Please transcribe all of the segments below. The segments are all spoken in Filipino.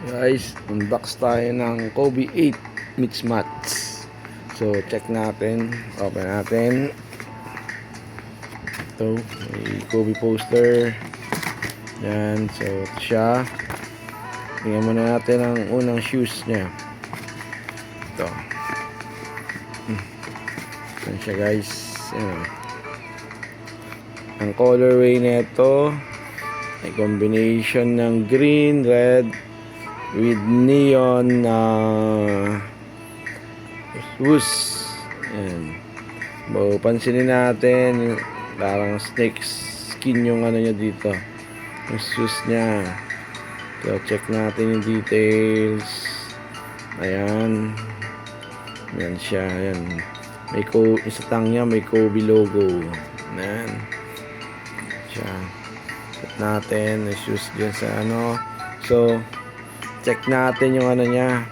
Guys, unbox tayo ng Kobe 8 mix mats. So, check natin. Open natin. Ito, may Kobe poster. Yan, so ito siya. Tingnan muna natin ang unang shoes niya. Ito. Yan siya, guys. Yan. Ang colorway nito ay combination ng green, red, with neon shoes. Ayan. Pansinin natin parang snake skin yung ano niya dito, yung shoes niya. So check natin yung details. Ayan. Ayan siya. Ayan. May isa tang niya, may Kobe logo. Ayan siya. Check natin yung shoes dyan sa ano. So check natin yung ano niya,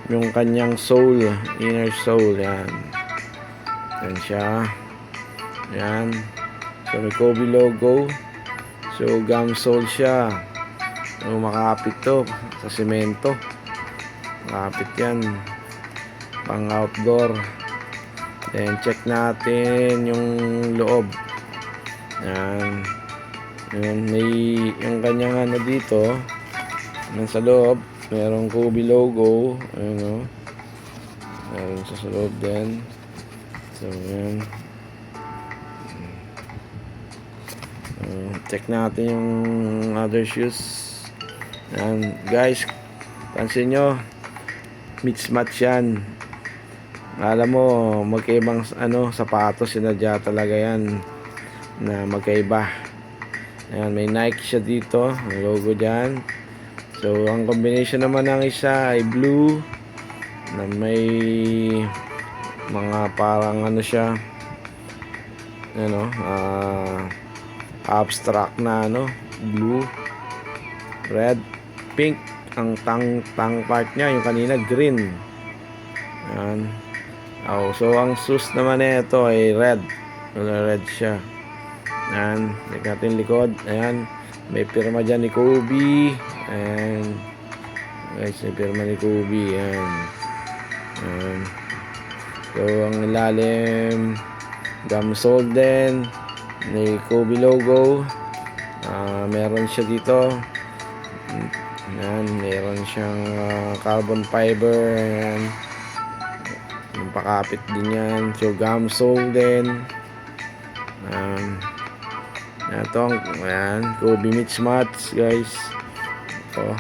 yung kanyang sole, inner sole. Yan. Yan siya. Yan. So may Kobe logo. So gum sole siya. So makapit to sa semento. Makapit yan. Pang outdoor. Then check natin yung loob. Yan. Yan. May yung kanyang ano dito. Sa loob, merong Kobe logo. Ayan o. Meron sa loob din. So, yan. Check natin yung other shoes. Ayan. Guys, pansin nyo, mix match yan. Alam mo, magkaibang ano, sapatos. Sinadya talaga yan na magkaiba. Ayan, may Nike siya dito. Ang logo dyan. So, ang combination naman ng isa ay blue na may mga parang ano siya, ano, abstract na ano, blue, red, pink. Ang tang part niya, yung kanina green. Ayan. Oh, so, ang shoes naman nito ay red. Red siya. Ayan. Tingnan natin likod. Ayan. May pirma dyan ni Kobe. And guys, may pirma ni Kobe. Ayan. Ayan. So ang ilalim, gum sole din, may Kobe logo. Meron siya dito. Ayan. Meron siyang carbon fiber. Ayan. Yung pakapit din yan. So gum sole din. Ito ang ayan, Kobe mix mats, guys. Ito.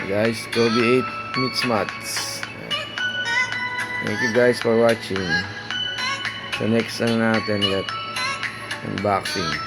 Guys, Kobe 8 mix mats. Thank you guys for watching. So next natin unboxing.